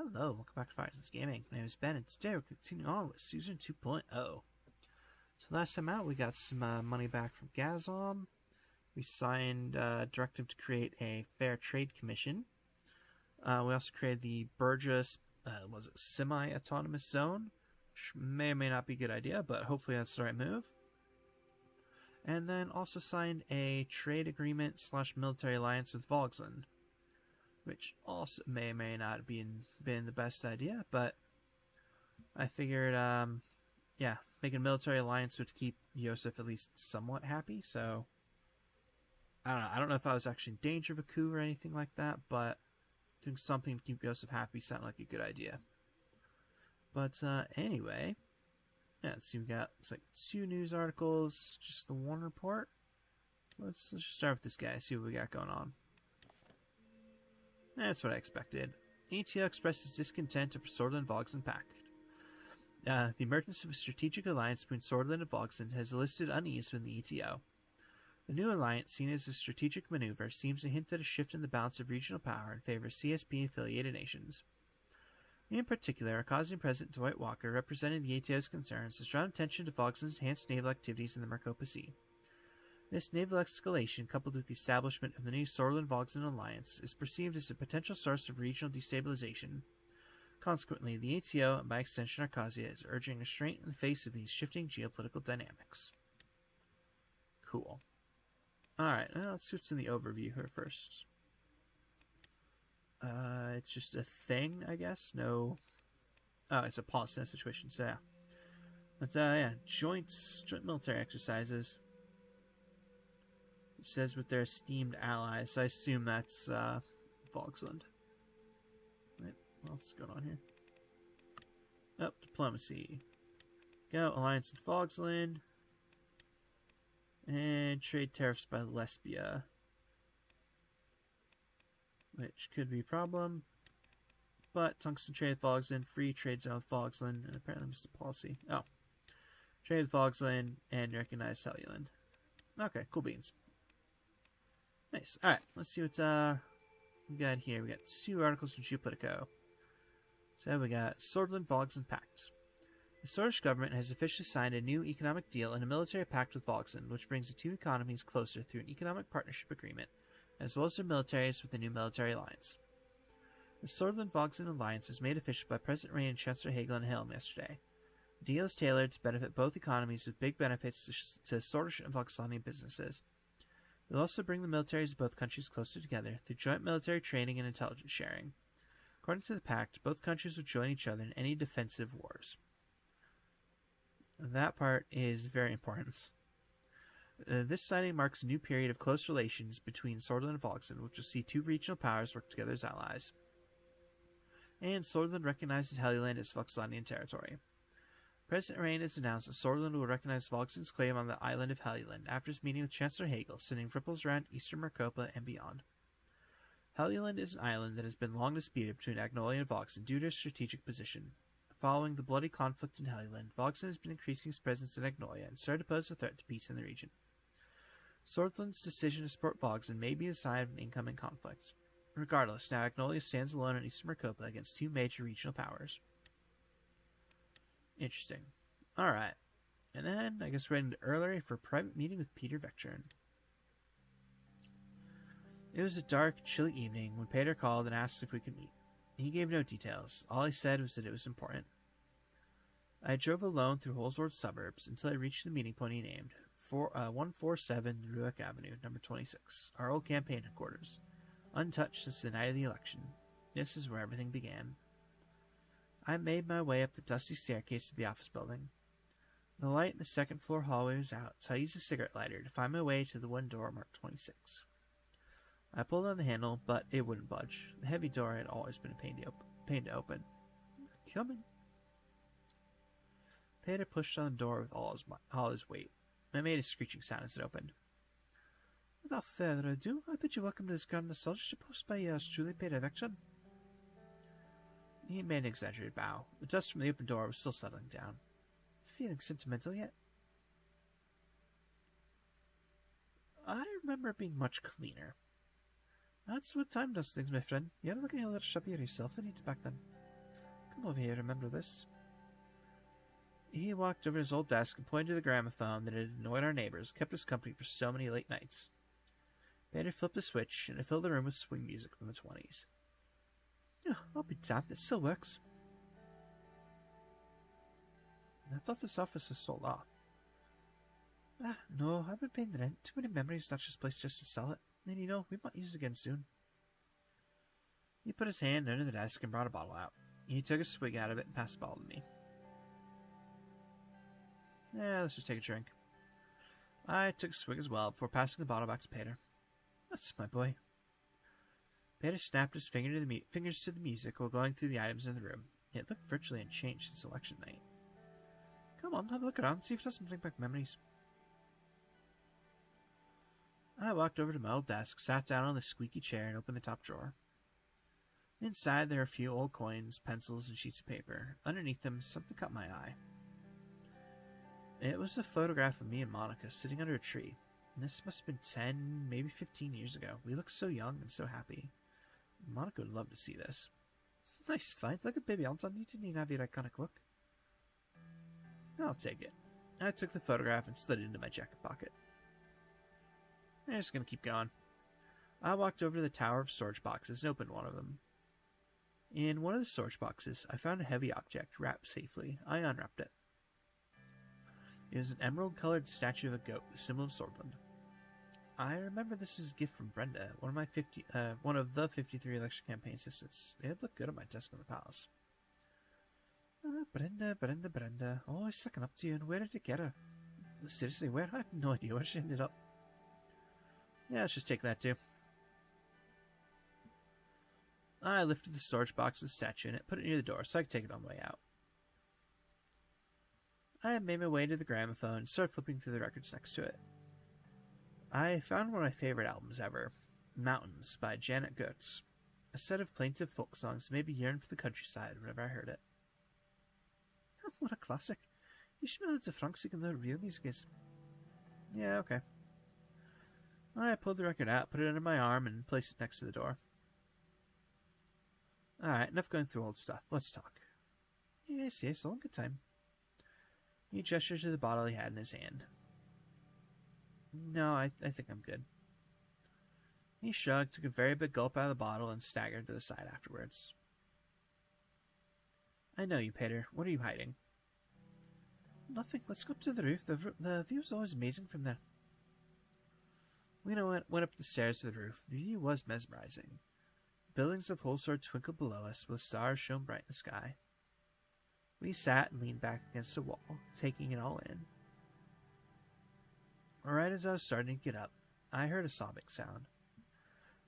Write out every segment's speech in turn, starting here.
Hello, welcome back to Firesense Gaming. My name is Ben, and today we're continuing on with Suzerain 2.0. So last time out, we got some money back from Gazom. We signed a directive to create a fair trade commission. We also created the Burgess, semi-autonomous zone, which may or may not be a good idea, but hopefully that's the right move. And then also signed a trade agreement / military alliance with Volksland, which also may or may not have been the best idea, but I figured, making a military alliance would keep Yosef at least somewhat happy, so I don't know. I don't know if I was actually in danger of a coup or anything like that, but doing something to keep Yosef happy sounded like a good idea. But anyway, yeah, let's see, we got, looks like 2 news articles, just the 1 report. So let's just start with this guy, see what we got going on. That's what I expected. ETO expresses discontent over Swordsland and Volksland Pact. The emergence of a strategic alliance between Swordsland and Volksland has elicited unease within the ETO. The new alliance, seen as a strategic maneuver, seems to hint at a shift in the balance of regional power in favor of CSP-affiliated nations. In particular, Caucasian President Dwight Walker, representing the ETO's concerns, has drawn attention to Volksland's enhanced naval activities in the Maricopa Sea. This naval escalation, coupled with the establishment of the new Swordsland-Volksland alliance, is perceived as a potential source of regional destabilization. Consequently, the ATO, and by extension Arcasia, is urging restraint in the face of these shifting geopolitical dynamics. Cool. Alright, let's see what's in the overview here first. It's just a thing, I guess? No... Oh, it's a policy situation, so yeah. But, joint military exercises. It says with their esteemed allies, so I assume that's Volksland. Right, what else is going on here? Oh, diplomacy. Go, alliance with Volksland. And trade tariffs by Lesbia. Which could be a problem. But tungsten trade with Volksland, free trade zone with Volksland, and apparently I missed the policy. Oh. Trade with Volksland and recognize Helluland. Okay, cool beans. Nice. Alright, let's see what we got here. We got 2 articles from Geopolitico. So we got Swordsland Volksland Pact. The Swedish government has officially signed a new economic deal and a military pact with Volksland, which brings the 2 economies closer through an economic partnership agreement, as well as their militaries with the new military alliance. The Swordsland Volksland alliance was made official by President Rain and Chancellor Hagel and Helm yesterday. The deal is tailored to benefit both economies with big benefits to Swedish and Volkslandian businesses. It will also bring the militaries of both countries closer together through joint military training and intelligence sharing. According to the pact, both countries will join each other in any defensive wars. That part is very important. This signing marks a new period of close relations between Swordsland and Volksland, which will see 2 regional powers work together as allies. And Swordsland recognizes Helluland as Volkslandian territory. President Rain has announced that Swordsland will recognize Volksland's claim on the island of Helluland after his meeting with Chancellor Hagel, sending ripples around eastern Maricopa and beyond. Helluland is an island that has been long disputed between Agnolia and Volksland due to its strategic position. Following the bloody conflict in Helluland, Volksland has been increasing its presence in Agnolia and started to pose a threat to peace in the region. Swordsland's decision to support Volksland may be a sign of an incoming conflict. Regardless, now Agnolia stands alone in eastern Maricopa against 2 major regional powers. Interesting. Alright. And then, I guess we're heading to earlier for a private meeting with Petr Vectrin. It was a dark, chilly evening when Petr called and asked if we could meet. He gave no details. All he said was that it was important. I drove alone through Holsworth suburbs until I reached the meeting point he named, 147 Rueck Avenue, number 26, our old campaign headquarters, untouched since the night of the election. This is where everything began. I made my way up the dusty staircase of the office building. The light in the second-floor hallway was out, so I used a cigarette lighter to find my way to the one door marked 26. I pulled on the handle, but it wouldn't budge. The heavy door had always been a pain to open. Coming. Petr pushed on the door with all his weight. I made a screeching sound as it opened. Without further ado, I bid you welcome to this garden assault post by yours truly, Petr Vectrin. He made an exaggerated bow. The dust from the open door was still settling down. Feeling sentimental yet? I remember it being much cleaner. That's what time does things, my friend. You're looking a little shabbier yourself than you did back then. Come over here, remember this? He walked over to his old desk and pointed to the gramophone that had annoyed our neighbors, kept us company for so many late nights. Petr flipped the switch, and it filled the room with swing music from the 20s. Oh, I'll be damned, it still works. I thought this office was sold off. No, I've been paying the rent. Too many memories attached to this place just to sell it. And you know, we might use it again soon. He put his hand under the desk and brought a bottle out. He took a swig out of it and passed the bottle to me. Let's just take a drink. I took a swig as well before passing the bottle back to Petr. That's my boy. Petr snapped his fingers to the music while going through the items in the room. It looked virtually unchanged since election night. Come on, have a look around, see if it doesn't bring back memories. I walked over to my old desk, sat down on the squeaky chair, and opened the top drawer. Inside, there were a few old coins, pencils, and sheets of paper. Underneath them, something caught my eye. It was a photograph of me and Monica sitting under a tree. This must have been 10, maybe 15 years ago. We looked so young and so happy. Monica would love to see this. Nice find. Look at baby Anton. You didn't even have your iconic look. I'll take it. I took the photograph and slid it into my jacket pocket. I'm just going to keep going. I walked over to the tower of storage boxes and opened one of them. In one of the storage boxes, I found a heavy object wrapped safely. I unwrapped it. It was an emerald-colored statue of a goat, the symbol of Swordland. I remember this was a gift from Brenda, one of the 53 election campaign assistants. It looked good on my desk in the palace. Brenda. Always sucking up to you, and where did you get her? Seriously, where? I have no idea where she ended up. Yeah, let's just take that too. I lifted the storage box with the statue in it, put it near the door so I could take it on the way out. I made my way to the gramophone and started flipping through the records next to it. I found one of my favorite albums ever, Mountains by Janet Goetz, a set of plaintive folk songs that made me yearn for the countryside whenever I heard it. Oh, what a classic. You should know it's a Franksig and the real music is. Yeah, okay. I pulled the record out, put it under my arm, and placed it next to the door. Alright, enough going through old stuff. Let's talk. Yes, a long good time. He gestured to the bottle he had in his hand. No, I think I'm good. He shrugged, took a very big gulp out of the bottle, and staggered to the side afterwards. I know you, Petr. What are you hiding? Nothing. Let's go up to the roof. The view's always amazing from there. We went up the stairs to the roof. The view was mesmerizing. Buildings of whole sort twinkled below us, while the stars shone bright in the sky. We sat and leaned back against the wall, taking it all in. Right as I was starting to get up, I heard a sobbing sound.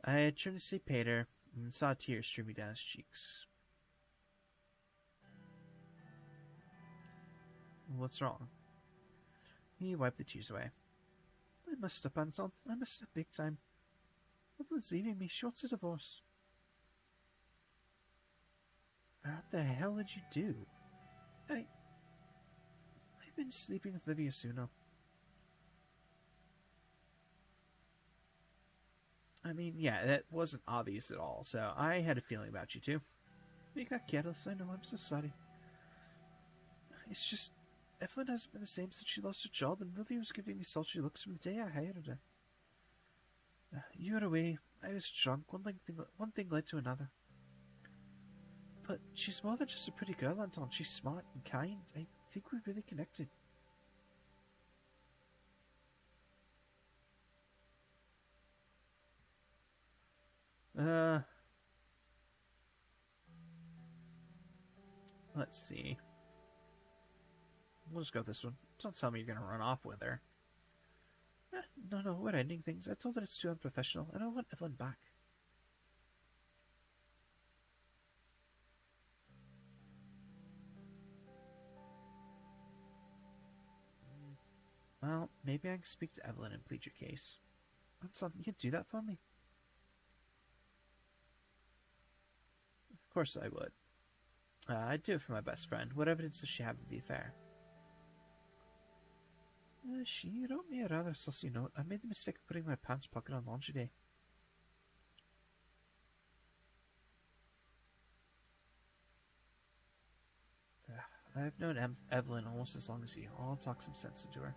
I had turned to see Petr and saw tears streaming down his cheeks. What's wrong? He wiped the tears away. I messed up, Anton. I messed up big time. Evelyn's leaving me. She wants a divorce. What the hell did you do? I've been sleeping with Livia Suno. I mean, yeah, that wasn't obvious at all, so I had a feeling about you too. You got careless, I know, I'm so sorry. It's just, Evelyn hasn't been the same since she lost her job, and Livia was giving me sultry looks from the day I hired her. You were away, I was drunk, one thing led to another. But she's more than just a pretty girl, Anton. She's smart and kind. I think we're really connected. Let's see. We'll just go with this one. Don't tell me you're gonna run off with her. No, we're ending things. I told her it's too unprofessional, and I want Evelyn back. Well, maybe I can speak to Evelyn and plead your case. Anton, you can do that for me? Of course I would. I'd do it for my best friend. What evidence does she have of the affair? She wrote me a rather saucy note. I made the mistake of putting my pants pocket on laundry day. I've known Evelyn almost as long as you. I'll talk some sense into her.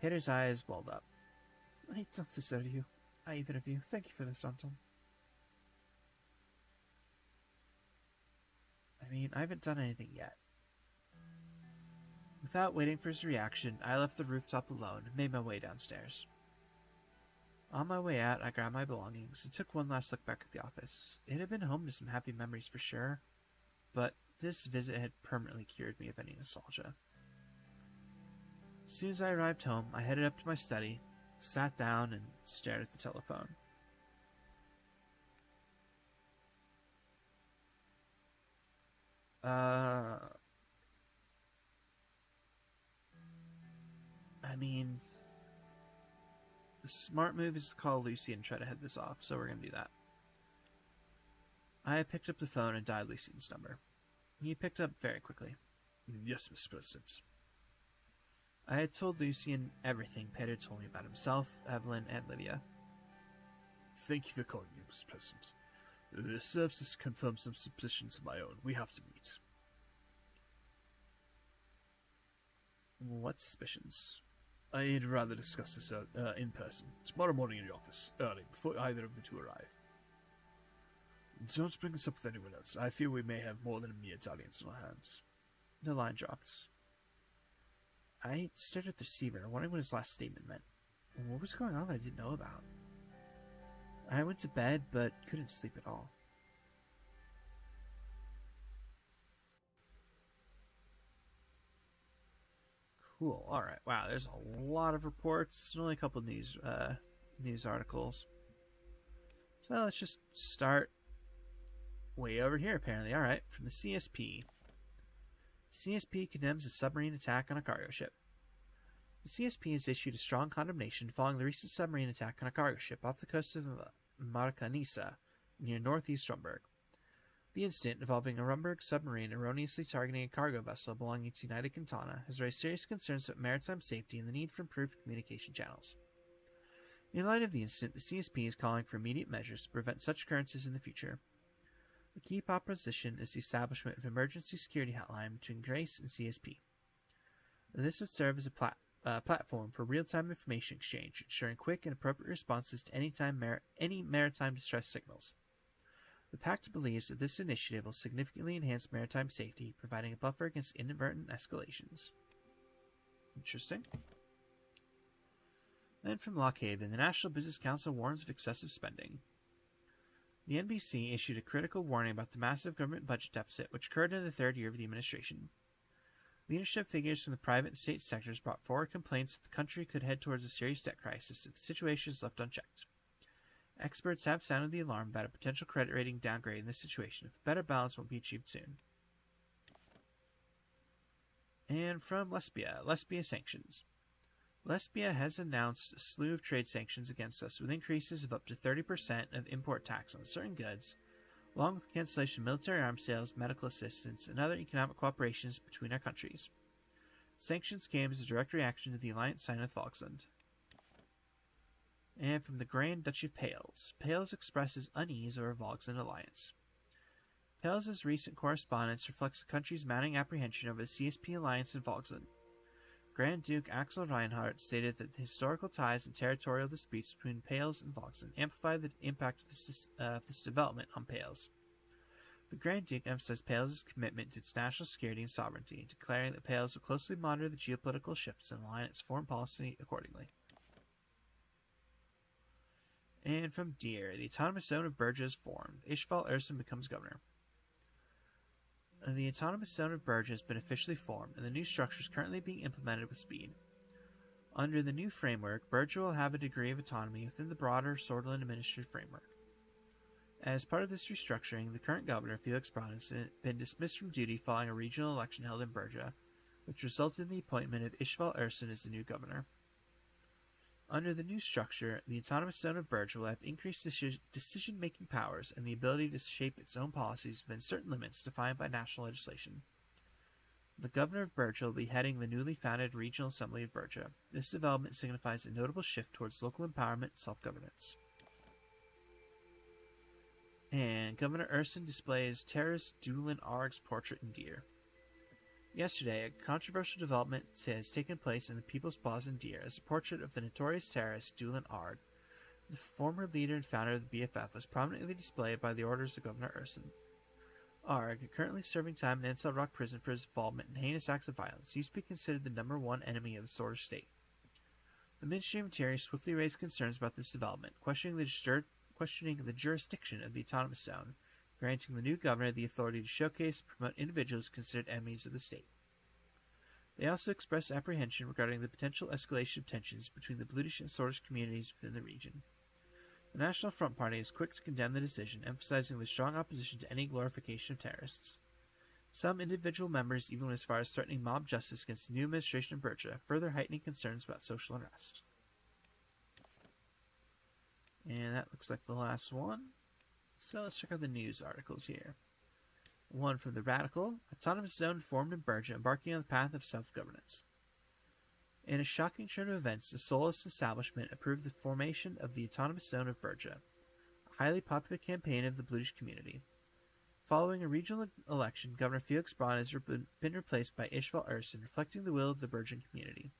Peter's eyes welled up. I don't deserve you, either of you. Thank you for this, Anton. I mean, I haven't done anything yet. Without waiting for his reaction, I left the rooftop alone and made my way downstairs. On my way out, I grabbed my belongings and took one last look back at the office. It had been home to some happy memories for sure, but this visit had permanently cured me of any nostalgia. As soon as I arrived home, I headed up to my study, sat down, and stared at the telephone. I mean, the smart move is to call Lucian and try to head this off, so we're going to do that. I picked up the phone and dialed Lucian's number. He picked up very quickly. Yes, Mr. President. I had told Lucian everything Petr told me about himself, Evelyn, and Lydia. Thank you for calling me, Mr. President. This serves to confirm some suspicions of my own. We have to meet. What suspicions? I'd rather discuss this in person, tomorrow morning in the office, early, before either of the two arrive. Don't bring this up with anyone else. I fear we may have more than a mere dalliance on our hands. The line dropped. I stared at the receiver, wondering what his last statement meant. What was going on that I didn't know about? I went to bed, but couldn't sleep at all. Cool. All right. Wow. There's a lot of reports. And only a couple of news articles. So let's just start way over here. Apparently. All right. From the CSP. CSP condemns a submarine attack on a cargo ship. The CSP has issued a strong condemnation following the recent submarine attack on a cargo ship off the coast of Marcanisa, near northeast Rumburg. The incident, involving a Rumburg submarine erroneously targeting a cargo vessel belonging to United Quintana, has raised serious concerns about maritime safety and the need for improved communication channels. In light of the incident, the CSP is calling for immediate measures to prevent such occurrences in the future. The key proposition is the establishment of an emergency security hotline between Grace and CSP. This would serve as a platform for real-time information exchange, ensuring quick and appropriate responses to any maritime distress signals. The Pact believes that this initiative will significantly enhance maritime safety, providing a buffer against inadvertent escalations. Interesting. Then from Lockhaven, the National Business Council warns of excessive spending. The NBC issued a critical warning about the massive government budget deficit, which occurred in the third year of the administration. Leadership figures from the private and state sectors brought forward complaints that the country could head towards a serious debt crisis if the situation is left unchecked. Experts have sounded the alarm about a potential credit rating downgrade in this situation if a better balance won't be achieved soon. And from Lesbia sanctions. Lesbia has announced a slew of trade sanctions against us, with increases of up to 30% of import tax on certain goods, along with cancellation of military arms sales, medical assistance, and other economic cooperations between our countries. Sanctions came as a direct reaction to the alliance signed with Volksland. And from the Grand Duchy of Pales, Pales expresses unease over Volksland alliance. Pales' recent correspondence reflects the country's mounting apprehension over the CSP alliance and Volksland. Grand Duke Axel Reinhardt stated that the historical ties and territorial disputes between Pales and Volksland amplify the impact of this development on Pales. The Grand Duke emphasized Pales' commitment to its national security and sovereignty, declaring that Pales will closely monitor the geopolitical shifts and align its foreign policy accordingly. And from Deer, the Autonomous Zone of Berge is formed. Ishval Ersin becomes governor. The Autonomous Zone of Berge has been officially formed, and the new structure is currently being implemented with speed. Under the new framework, Berge will have a degree of autonomy within the broader Sortland administrative framework. As part of this restructuring, the current governor, Felix Braun, has been dismissed from duty following a regional election held in Berge, which resulted in the appointment of Ishval Ersin as the new governor. Under the new structure, the Autonomous Zone of Berge will have increased decision-making powers and the ability to shape its own policies within certain limits defined by national legislation. The governor of Berge will be heading the newly founded Regional Assembly of Berge. This development signifies a notable shift towards local empowerment and self-governance. And Governor Ersin displays Terrace Doolin Arg's portrait in Deer. Yesterday, a controversial development has taken place in the People's Plaza in Deer as a portrait of the notorious terrorist Dulan Ard, the former leader and founder of the BFF, was prominently displayed by the orders of Governor Urson. Arg, currently serving time in Ansel Rock Prison for his involvement in heinous acts of violence, used to be considered the #1 enemy of the Sworders state. The Ministry of Interior swiftly raised concerns about this development, questioning the jurisdiction of the Autonomous Zone, granting the new governor the authority to showcase and promote individuals considered enemies of the state. They also expressed apprehension regarding the potential escalation of tensions between the Blutish and Sworders communities within the region. The National Front Party is quick to condemn the decision, emphasizing the strong opposition to any glorification of terrorists. Some individual members even went as far as threatening mob justice against the new administration of Berja, further heightening concerns about social unrest. And that looks like the last one. So let's check out the news articles here. One from the Radical: Autonomous Zone formed in Berja, embarking on the path of self-governance. In a shocking turn of events, the Solist establishment approved the formation of the Autonomous Zone of Berja, a highly popular campaign of the Blutish community. Following a regional election, Governor Felix Braun has been replaced by Ishval Urson, reflecting the will of the Berjan community.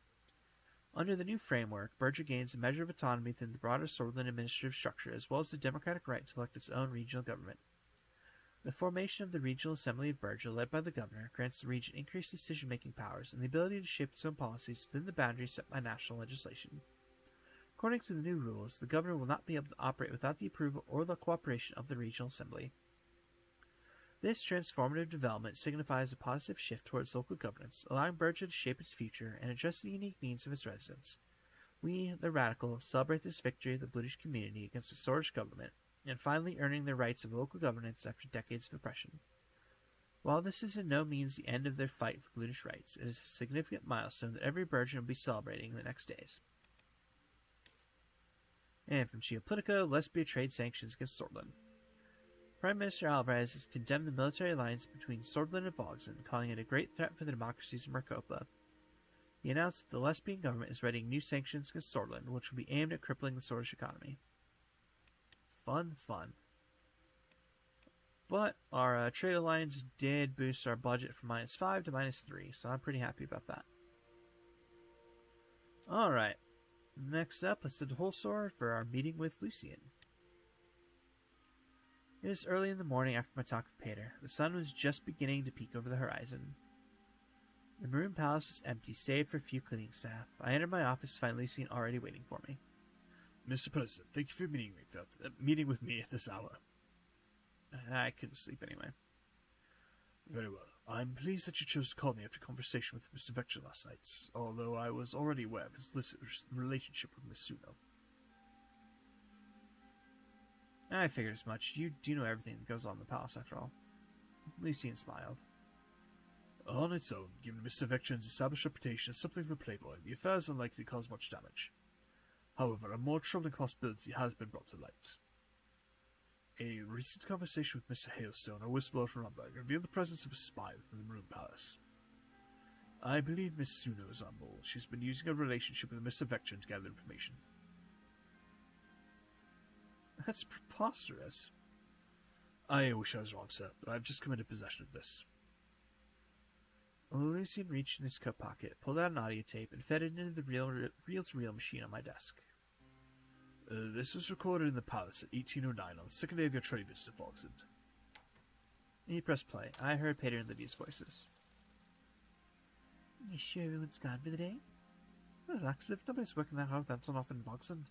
Under the new framework, Berja gains a measure of autonomy within the broader Swordland administrative structure, as well as the democratic right to elect its own regional government. The formation of the Regional Assembly of Berja, led by the governor, grants the region increased decision-making powers and the ability to shape its own policies within the boundaries set by national legislation. According to the new rules, the governor will not be able to operate without the approval or the cooperation of the Regional Assembly. This transformative development signifies a positive shift towards local governance, allowing Berja to shape its future and address the unique needs of its residents. We, the Radical, celebrate this victory of the Blutish community against the Sworders government, and finally earning their rights of local governance after decades of oppression. While this is in no means the end of their fight for Blutish rights, it is a significant milestone that every Berjan will be celebrating in the next days. And from Geopolitico, Lesbia trade sanctions against Swordland. Prime Minister Alvarez has condemned the military alliance between Swordland and Vogsland, calling it a great threat for the democracies of Marcopa. He announced that the Lesbian government is readying new sanctions against Swordland, which will be aimed at crippling the Sworders economy. Fun. But our trade alliance did boost our budget from -5 to -3, so I'm pretty happy about that. Alright, next up, let's head to Holsor for our meeting with Lucian. It was early in the morning after my talk with Petr. The sun was just beginning to peek over the horizon. The Maroon Palace was empty, save for a few cleaning staff. I entered my office to find Lucian already waiting for me. Mr. President, thank you for meeting with me at this hour. I couldn't sleep anyway. Very well. I'm pleased that you chose to call me after a conversation with Mr. Vector last night, although I was already aware of his illicit relationship with Miss Suno. I figured as much. You do know everything that goes on in the palace, after all. Lucian smiled. On its own, given Mr. Vectron's established reputation as something of a playboy, the affair is unlikely to cause much damage. However, a more troubling possibility has been brought to light. A recent conversation with Mr. Hailstone, a whistleblower from Rumberg, revealed the presence of a spy within the Maroon Palace. I believe Miss Suno is on board. She's been using a relationship with Mr. Vectron to gather information. That's preposterous. I wish I was wrong, sir, but I've just come into possession of this. Lucian reached in his coat pocket, pulled out an audio tape, and fed it into the reel-to-reel machine on my desk. This was recorded in the palace at 1809 on the second day of your trade visit to Vogsland. He pressed play. I heard Petr and Lydia's voices. You sure everyone's gone for the day? Relax, if nobody's working that hard, that's off in Vogsland.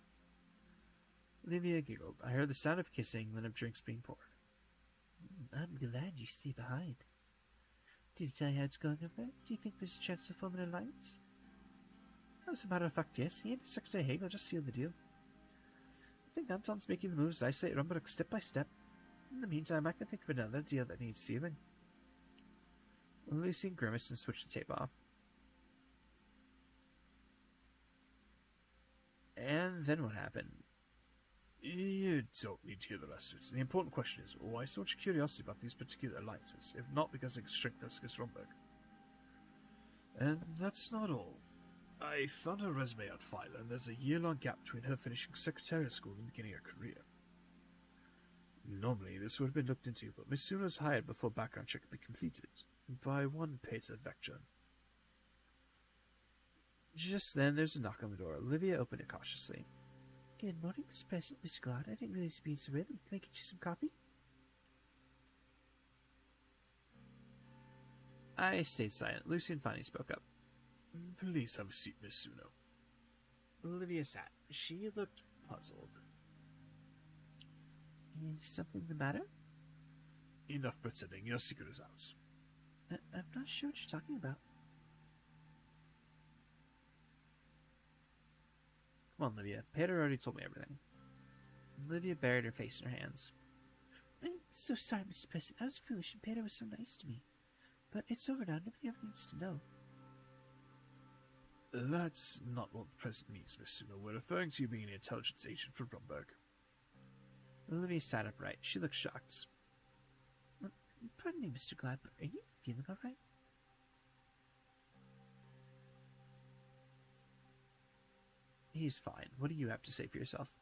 Lydia giggled. I heard the sound of kissing, then of drinks being poured. I'm glad you stay behind. Did he tell you how it's going over there? Do you think there's a chance to form an alliance? As a matter of fact, yes. He and Secretary Hagel just sealed the deal. I think Anton's making the moves I say at Rumberg step by step. In the meantime, I can think of another deal that needs sealing. Lucian grimaced and switched the tape off. And then what happened? You don't need to hear the rest of it. The important question is, why so much curiosity about these particular alliances, if not because they can strengthen us against Rumberg? And that's not all. I found her resume on file, and there's a year-long gap between her finishing secretarial school and beginning her career. Normally, this would have been looked into, but Miss Suno was hired before background check could be completed. By one Petr Vectron. Just then, there's a knock on the door. Olivia opened it cautiously. Good morning, Miss President, Miss Glad. I didn't realize you'd be so early. Can I get you some coffee? I stayed silent. Lucian finally spoke up. Please have a seat, Miss Suno. Olivia sat. She looked puzzled. Is something the matter? Enough pretending. Your secret is out. I'm not sure what you're talking about. Come on, Olivia. Petr already told me everything. Olivia buried her face in her hands. I'm so sorry, Mr. President. I was foolish and Petr was so nice to me. But it's over now. Nobody ever needs to know. That's not what the President means, Miss Suno. We're referring to you being an intelligence agent for Bromberg. Olivia sat upright. She looked shocked. Pardon me, Mr. Glad, but are you feeling all right? He's fine. What do you have to say for yourself?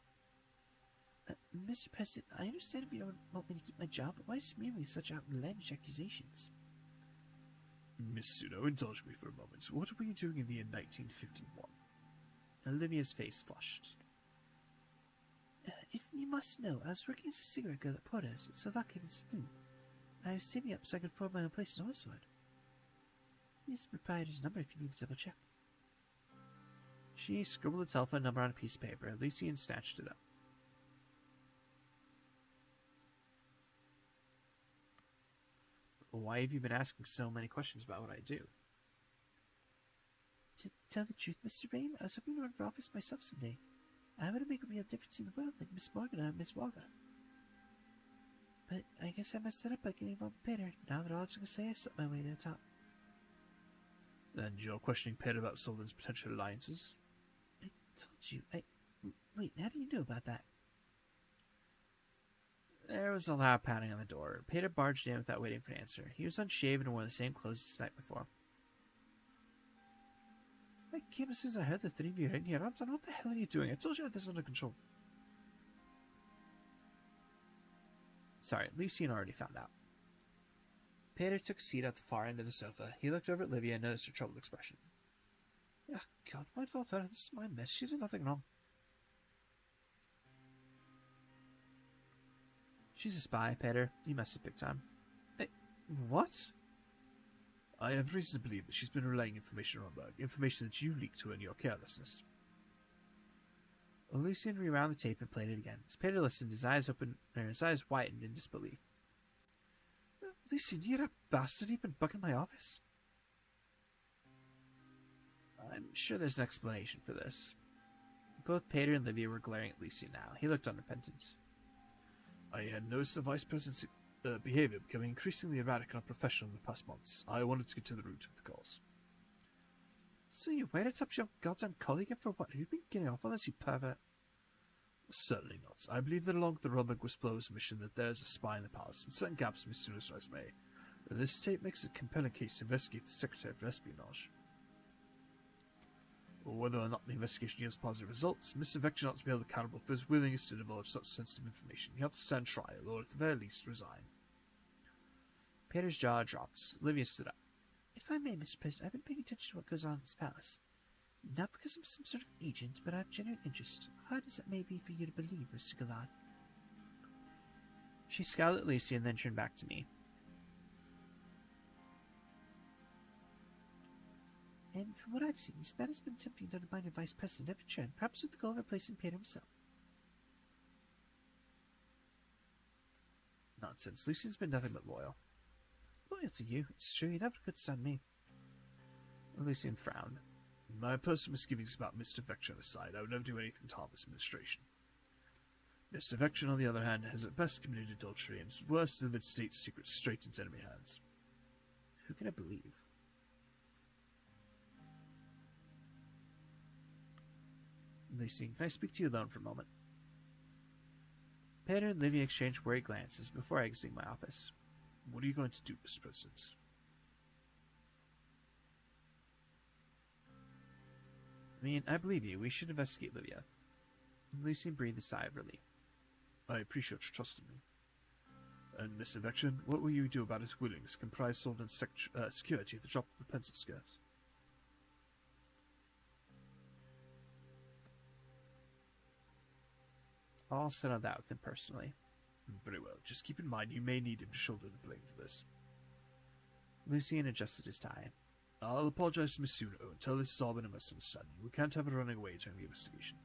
Mr. President, I understand if you don't want me to keep my job, but why smear me with such outlandish accusations? Miss Suno, indulge me for a moment. What were you doing in the year 1951? Olivia's face flushed. If you must know, I was working as a cigarette girl at Porter's in Slovakia and Saloon. I was saving up so I could afford my own place in Orsword. Here's the proprietor's number if you need to double check. She scribbled the telephone number on a piece of paper. Lucian snatched it up. Why have you been asking so many questions about what I do? To tell the truth, Mr. Bain, I was hoping to run for office myself someday. I want to make a real difference in the world, like Miss Morgan and Miss Walker. But I guess I messed it up by getting involved with Petr. Now they're all just going to say I slept my way to the top. And you're questioning Petr about Sultan's potential alliances? I told you. Wait, how do you know about that? There was a loud pounding on the door. Petr barged in without waiting for an answer. He was unshaven and wore the same clothes as the night before. I came as soon as I heard the three of you are in here. Anton, what the hell are you doing? I told you I had this under control. Sorry, Lucian already found out. Petr took a seat at the far end of the sofa. He looked over at Livia and noticed her troubled expression. Oh, God, my fault, Petr. This is my mess. She did nothing wrong. She's a spy, Petr. You messed up big time. What? I have reason to believe that she's been relaying information on Bromberg, information that you leaked to her in your carelessness. Lucian rewound the tape and played it again. As Petr listened, his eyes widened in disbelief. Lucian, you're a bastard. You've been bugging my office. I'm sure there's an explanation for this. Both Petr and Livia were glaring at Lucian now. He looked unrepentant. I had noticed the Vice President's behavior becoming increasingly erratic and unprofessional in the past months. I wanted to get to the root of the cause. So you waited up your goddamn colleague and for what? Have you been getting off on this, you pervert? Certainly not. I believe that along with the Bromberg whistleblowers' mission that there is a spy in the palace and certain gaps in Miss Suno's resume. This tape makes a compelling case to investigate the Secretary for Espionage. Whether or not the investigation yields positive results, Mr. Vectron ought to be held accountable for his willingness to divulge such sensitive information. He ought to stand trial, or at the very least resign. Petr's jaw dropped. Olivia stood up. If I may, Mr. President, I've been paying attention to what goes on in this palace. Not because I'm some sort of agent, but out of genuine interest. Hard as it may be for you to believe, Mr. Gallard. She scowled at Lucy and then turned back to me. And from what I've seen, this man has been attempting to undermine your Vice President every turn, perhaps with the goal of replacing Petr himself. Nonsense. Lucian's been nothing but loyal. Loyal to you, it's true. He never could stand me. Lucian frowned. My personal misgivings about Mr. Vectron aside, I would never do anything to harm this administration. Mr. Vectron, on the other hand, has at best committed adultery and at worst delivered state secrets straight into enemy hands. Who can I believe? Lucian, can I speak to you alone for a moment? Petr and Livia exchanged worried glances before exiting my office. What are you going to do, Mr. President? I believe you. We should investigate Livia. Lucian breathed a sigh of relief. I appreciate your trust in me. And Miss Evection, what will you do about his willings, comprise sword and security at the drop of the pencil skirt? I'll settle that with him personally. Very well. Just keep in mind you may need him to shoulder the blame for this. Lucian adjusted his tie. I'll apologize to Miss Suno and tell this has all been a misunderstanding. We can't have her running away during the investigation.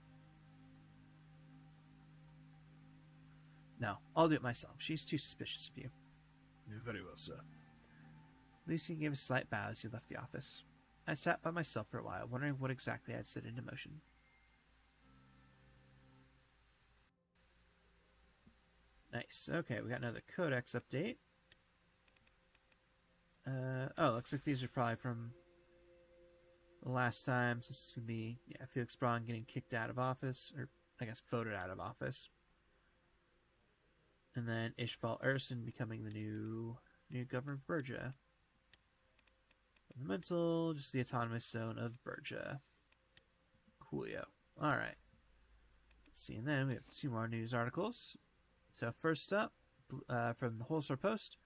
No, I'll do it myself. She's too suspicious of you. Very well, sir. Lucian gave a slight bow as he left the office. I sat by myself for a while, wondering what exactly I had set into motion. Nice. Okay, we got another codex update. Looks like these are probably from the last time. So this is going to be, Felix Braun getting kicked out of office, or I guess voted out of office. And then Ishval Urson becoming the new governor of Berja. Fundamental, just the autonomous zone of Berja. Coolio. Alright. Let's see, and then we have 2 more news articles. So first up, from the Wholesale Post,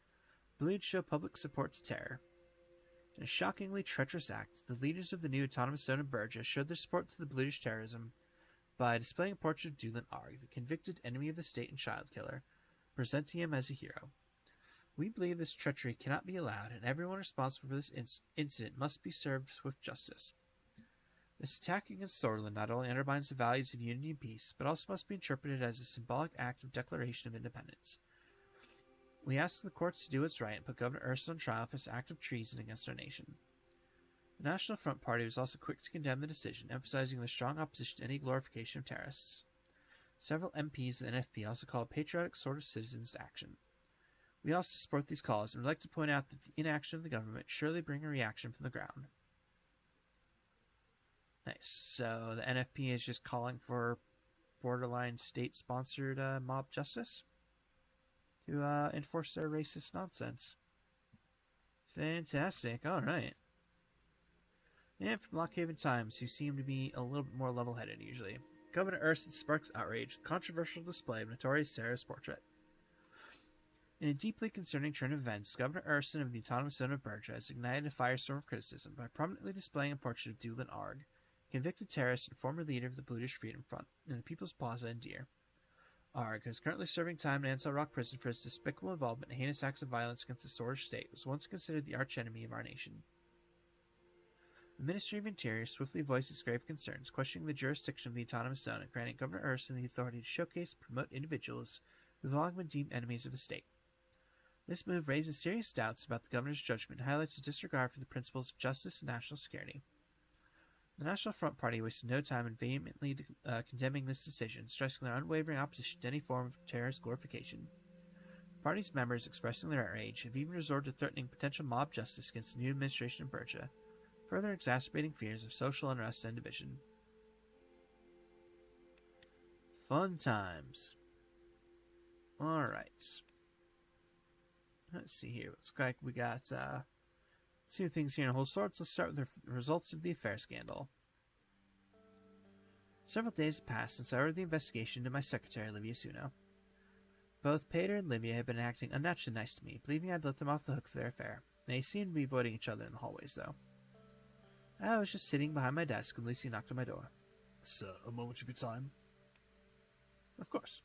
Blues show public support to terror. In a shockingly treacherous act, the leaders of the new autonomous zone of Berja showed their support to the Blues terrorism by displaying a portrait of Dulan Arg, the convicted enemy of the state and child killer, presenting him as a hero. We believe this treachery cannot be allowed, and everyone responsible for this incident must be served with justice. This attack against Thorlin not only undermines the values of unity and peace, but also must be interpreted as a symbolic act of declaration of independence. We ask the courts to do what's right and put Governor Urson on trial for this act of treason against our nation. The National Front Party was also quick to condemn the decision, emphasizing the strong opposition to any glorification of terrorists. Several MPs of the NFP also called patriotic sort of citizens to action. We also support these calls and would like to point out that the inaction of the government surely bring a reaction from the ground. Nice. So the NFP is just calling for borderline state-sponsored mob justice to enforce their racist nonsense. Fantastic. All right. And from Lockhaven Times, who seem to be a little bit more level-headed usually. Governor Urson sparks outrage with controversial display of notorious terrorist portrait. In a deeply concerning turn of events, Governor Urson of the Autonomous Zone of Berja has ignited a firestorm of criticism by prominently displaying a portrait of Dulan Arg, convicted terrorist and former leader of the Bluish Freedom Front, in the People's Plaza in Deer. Arg, who is currently serving time in Ansel Rock Prison for his despicable involvement in heinous acts of violence against the Swordfish state, was once considered the archenemy of our nation. The Ministry of Interior swiftly voiced its grave concerns, questioning the jurisdiction of the Autonomous Zone and granting Governor Urson the authority to showcase and promote individuals who have long been deemed enemies of the state. This move raises serious doubts about the governor's judgment and highlights his disregard for the principles of justice and national security. The National Front Party wasted no time in vehemently condemning this decision, stressing their unwavering opposition to any form of terrorist glorification. The party's members, expressing their outrage, have even resorted to threatening potential mob justice against the new administration in Berja, further exacerbating fears of social unrest and division. Fun times. Alright. Let's see here. Looks like we got 2 things here in whole sorts. Let's start with the results of the affair scandal. Several days have passed since I ordered the investigation into my secretary, Livia Suno. Both Petr and Livia had been acting unnaturally nice to me, believing I'd let them off the hook for their affair. They seemed to be avoiding each other in the hallways, though. I was just sitting behind my desk when Lucy knocked on my door. Sir, a moment of your time? Of course.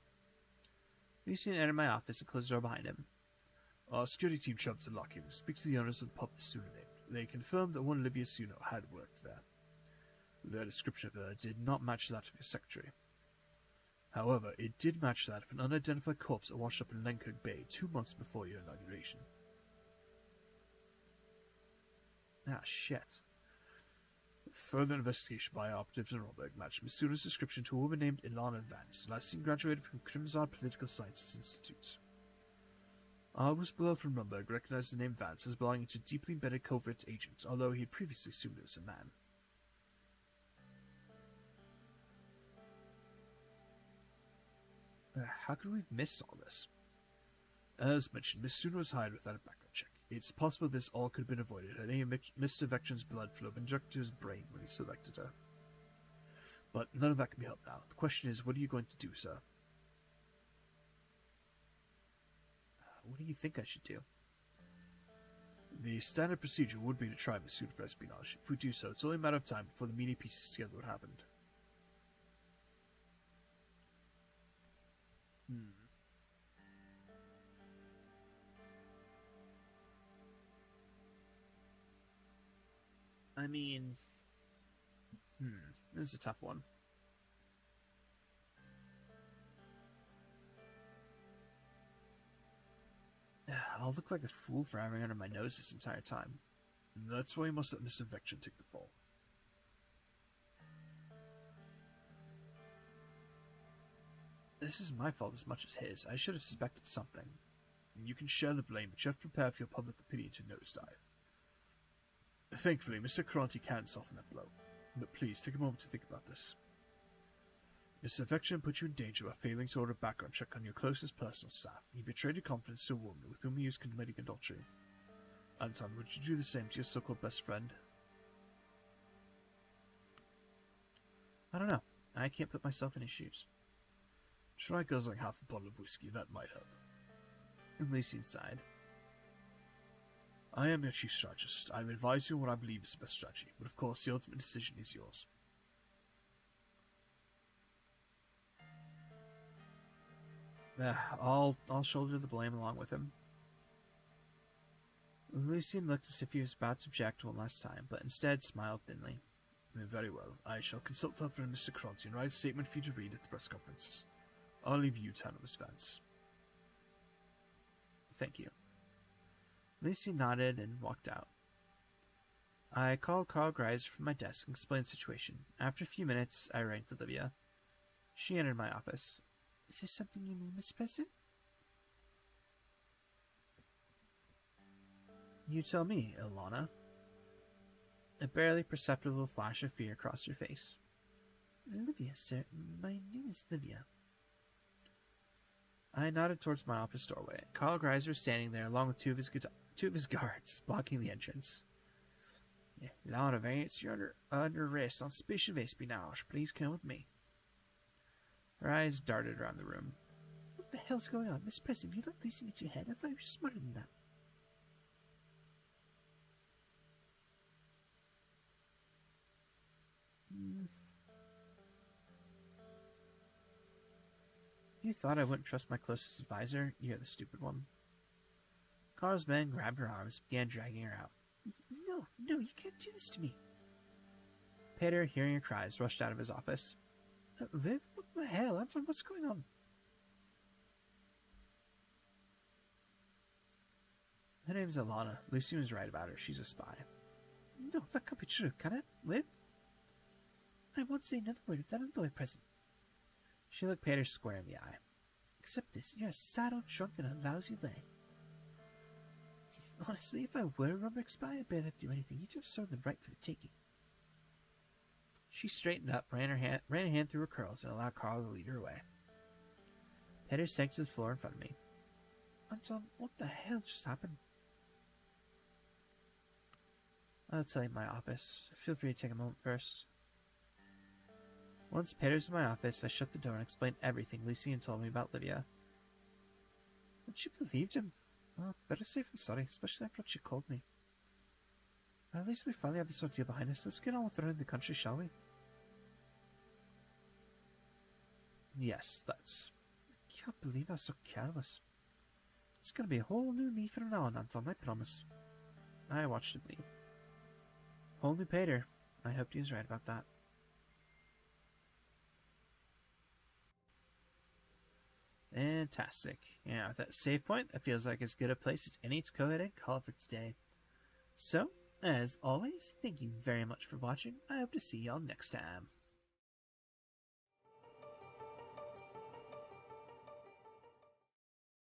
Lucian entered my office and closed the door behind him. Our security team traveled to Lockhaven to speak to the owners of the pub Suno named. They confirmed that one Livia Suno had worked there. Their description of her did not match that of your secretary. However, it did match that of an unidentified corpse that washed up in Lenkirk Bay 2 months before your inauguration. Ah, shit. Further investigation by operatives in Rolberg matched Miss Suno's description to a woman named Ilana Vance, last seen graduated from Crimson Political Sciences Institute. Our whistleblower from Rumberg recognized the name Vance as belonging to a deeply embedded covert agent, although he had previously assumed it was a man. How could we have missed all this? As mentioned, Miss Suno was hired without a background check. It's possible this all could have been avoided had any of Mr. Vection's blood flow been directed to his brain when he selected her. But none of that can be helped now. The question is, what are you going to do, sir? What do you think I should do? The standard procedure would be to try him as soon for espionage. If we do so, it's only a matter of time before the media pieces together what happened. I mean... This is a tough one. I'll look like a fool for having under my nose this entire time. That's why you must let Miss Eviction take the fall. This is my fault as much as his. I should have suspected something. You can share the blame, but you have to prepare for your public opinion to nosedive. Thankfully, Mr. Cronty can soften that blow. But please, take a moment to think about this. Miss Eviction put you in danger by failing to order a background check on your closest personal staff. He betrayed your confidence to a woman with whom he was committing adultery. Anton, would you do the same to your so-called best friend? I don't know. I can't put myself in his shoes. Try guzzling half a bottle of whiskey, that might help. Lucian sighed. I am your chief strategist. I will advise you on what I believe is the best strategy, but of course the ultimate decision is yours. I'll shoulder the blame along with him. Lucian looked as if he was about to object one last time, but instead smiled thinly. Very well. I shall consult with Mr. Cronty and write a statement for you to read at the press conference. I'll leave you to handle Miss Vance. Thank you. Lucy nodded and walked out. I called Carl Greiser from my desk and explained the situation. After a few minutes, I rang for Livia. She entered my office. Is there something you need, Miss President? You tell me, Ilana. A barely perceptible flash of fear crossed her face. Livia, sir. My name is Livia. I nodded towards my office doorway. Carl Greiser was standing there along with two of his guards, blocking the entrance. Lord of Vance, you're under arrest on suspicion of espionage. Please come with me. Her eyes darted around the room. What the hell's going on? Miss President, have you let Lucy get your head? I thought you were smarter than that. If you thought I wouldn't trust my closest advisor, you're the stupid one. Carl's men grabbed her arms and began dragging her out. No, you can't do this to me. Petr, hearing her cries, rushed out of his office. Liv? What the hell? Anton, what's going on? Her name's Ilana. Lucian was right about her. She's a spy. No, that can't be true, can it, Liv? I won't say another word if that lawyer present. She looked Petr square in the eye. Accept this. You're a saddle, drunk, and a lousy lay. Honestly, if I were a Rumbrick spy, I'd barely have to do anything. You'd have served them right for the taking. She straightened up, ran a hand through her curls, and allowed Carl to lead her away. Petr sank to the floor in front of me. Anton, what the hell just happened? I'll tell you in my office. Feel free to take a moment first. Once Petr's in my office, I shut the door and explained everything Lucian told me about Livia. But she believed him. Well, better safe than sorry, especially after what she called me. At least we finally have this ordeal behind us. Let's get on with running the country, shall we? Yes, let's. I can't believe I was so careless. It's gonna be a whole new me from now on, Anton, I promise. I watched him leave. Whole new Petr. I hoped he was right about that. Fantastic. Yeah, with that save point, that feels like as good a place as any to go ahead and call it for today. So, as always, thank you very much for watching. I hope to see y'all next time.